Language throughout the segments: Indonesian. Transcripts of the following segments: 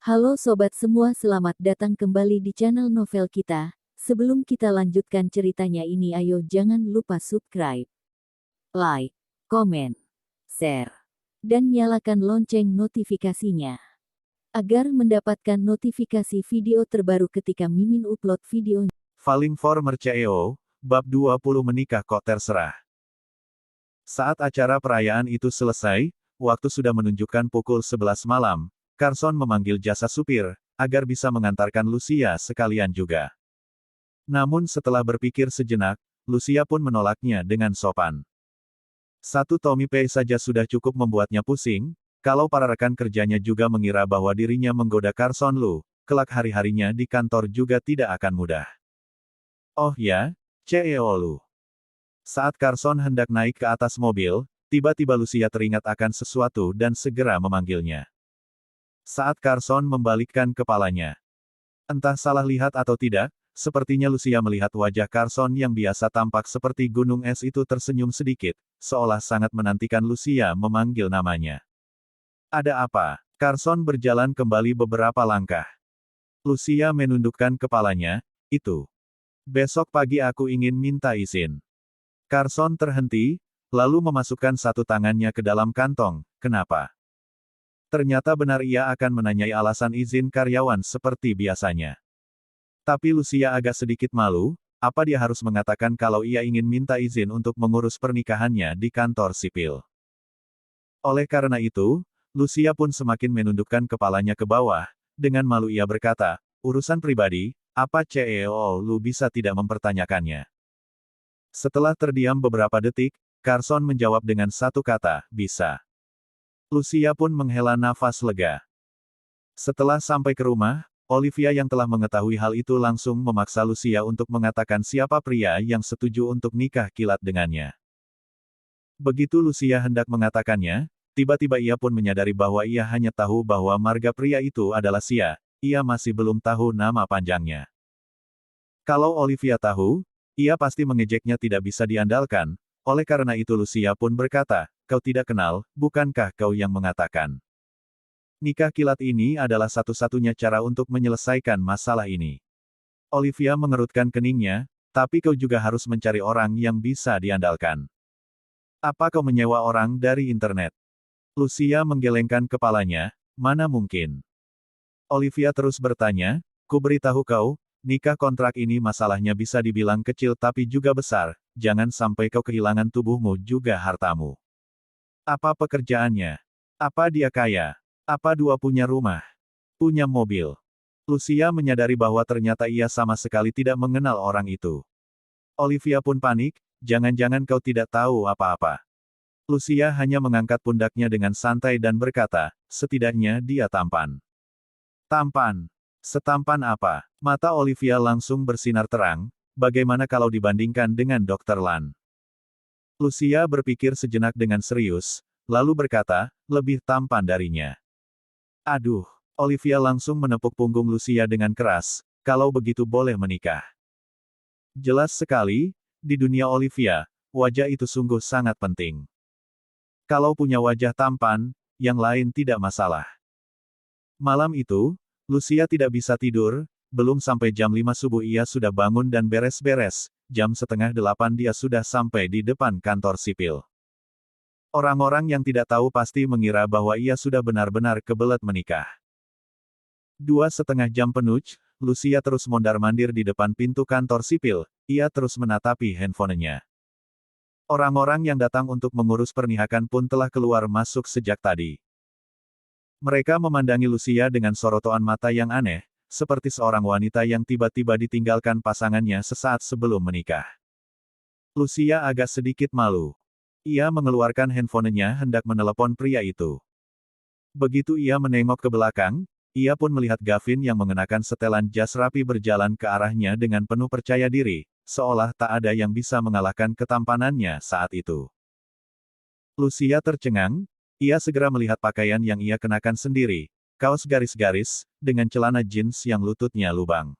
Halo sobat semua, selamat datang kembali di channel novel kita. Sebelum kita lanjutkan ceritanya ini, ayo jangan lupa subscribe, like, komen, share, dan nyalakan lonceng notifikasinya agar mendapatkan notifikasi video terbaru ketika Mimin upload video. Falling for Merceo, bab 20 menikah kok terserah. Saat acara perayaan itu selesai, waktu sudah menunjukkan pukul 11 malam, Carson memanggil jasa supir, agar bisa mengantarkan Lucia sekalian juga. Namun setelah berpikir sejenak, Lucia pun menolaknya dengan sopan. Satu Tommy Pay saja sudah cukup membuatnya pusing, kalau para rekan kerjanya juga mengira bahwa dirinya menggoda Carson Lu, kelak hari-harinya di kantor juga tidak akan mudah. Oh ya, CEO Lu. Saat Carson hendak naik ke atas mobil, tiba-tiba Lucia teringat akan sesuatu dan segera memanggilnya. Saat Carson membalikkan kepalanya. Entah salah lihat atau tidak, sepertinya Lucia melihat wajah Carson yang biasa tampak seperti gunung es itu tersenyum sedikit, seolah sangat menantikan Lucia memanggil namanya. Ada apa? Carson berjalan kembali beberapa langkah. Lucia menundukkan kepalanya, itu. Besok pagi aku ingin minta izin. Carson terhenti, lalu memasukkan satu tangannya ke dalam kantong. Kenapa? Ternyata benar ia akan menanyai alasan izin karyawan seperti biasanya. Tapi Lucia agak sedikit malu, apa dia harus mengatakan kalau ia ingin minta izin untuk mengurus pernikahannya di kantor sipil. Oleh karena itu, Lucia pun semakin menundukkan kepalanya ke bawah, dengan malu ia berkata, urusan pribadi, apa CEO lu bisa tidak mempertanyakannya? Setelah terdiam beberapa detik, Carson menjawab dengan satu kata, bisa. Lucia pun menghela nafas lega. Setelah sampai ke rumah, Olivia yang telah mengetahui hal itu langsung memaksa Lucia untuk mengatakan siapa pria yang setuju untuk nikah kilat dengannya. Begitu Lucia hendak mengatakannya, tiba-tiba ia pun menyadari bahwa ia hanya tahu bahwa marga pria itu adalah Sia, ia masih belum tahu nama panjangnya. Kalau Olivia tahu, ia pasti mengejeknya tidak bisa diandalkan, oleh karena itu Lucia pun berkata, kau tidak kenal, bukankah kau yang mengatakan? Nikah kilat ini adalah satu-satunya cara untuk menyelesaikan masalah ini. Olivia mengerutkan keningnya, tapi kau juga harus mencari orang yang bisa diandalkan. Apa kau menyewa orang dari internet? Lucia menggelengkan kepalanya, mana mungkin. Olivia terus bertanya, ku beritahu kau, nikah kontrak ini masalahnya bisa dibilang kecil tapi juga besar, jangan sampai kau kehilangan tubuhmu juga hartamu. Apa pekerjaannya? Apa dia kaya? Apa dia punya rumah? Punya mobil? Lucia menyadari bahwa ternyata ia sama sekali tidak mengenal orang itu. Olivia pun panik, jangan-jangan kau tidak tahu apa-apa. Lucia hanya mengangkat pundaknya dengan santai dan berkata, setidaknya dia tampan. Tampan? Setampan apa? Mata Olivia langsung bersinar terang, bagaimana kalau dibandingkan dengan Dr. Lan? Lucia berpikir sejenak dengan serius, lalu berkata, lebih tampan darinya. Aduh, Olivia langsung menepuk punggung Lucia dengan keras, kalau begitu boleh menikah. Jelas sekali, di dunia Olivia, wajah itu sungguh sangat penting. Kalau punya wajah tampan, yang lain tidak masalah. Malam itu, Lucia tidak bisa tidur, belum sampai jam 5 subuh ia sudah bangun dan beres-beres, jam setengah 8 dia sudah sampai di depan kantor sipil. Orang-orang yang tidak tahu pasti mengira bahwa ia sudah benar-benar kebelet menikah. 2,5 jam penuh, Lucia terus mondar-mandir di depan pintu kantor sipil, ia terus menatapi handphonenya. Orang-orang yang datang untuk mengurus pernikahan pun telah keluar masuk sejak tadi. Mereka memandangi Lucia dengan sorotan mata yang aneh, seperti seorang wanita yang tiba-tiba ditinggalkan pasangannya sesaat sebelum menikah. Lucia agak sedikit malu. Ia mengeluarkan handphonenya hendak menelepon pria itu. Begitu ia menengok ke belakang, ia pun melihat Gavin yang mengenakan setelan jas rapi berjalan ke arahnya dengan penuh percaya diri, seolah tak ada yang bisa mengalahkan ketampanannya saat itu. Lucia tercengang, ia segera melihat pakaian yang ia kenakan sendiri, kaos garis-garis, dengan celana jeans yang lututnya lubang.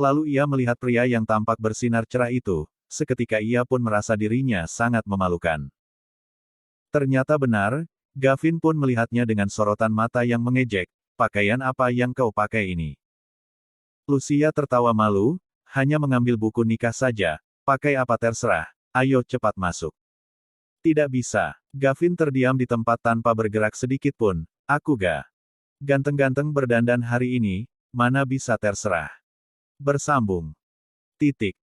Lalu ia melihat pria yang tampak bersinar cerah itu, seketika ia pun merasa dirinya sangat memalukan. Ternyata benar, Gavin pun melihatnya dengan sorotan mata yang mengejek, pakaian apa yang kau pakai ini? Lucia tertawa malu, hanya mengambil buku nikah saja, pakai apa terserah, ayo cepat masuk. Tidak bisa. Gavin terdiam di tempat tanpa bergerak sedikit pun, aku gak ganteng-ganteng berdandan hari ini, mana bisa terserah. Bersambung. Titik.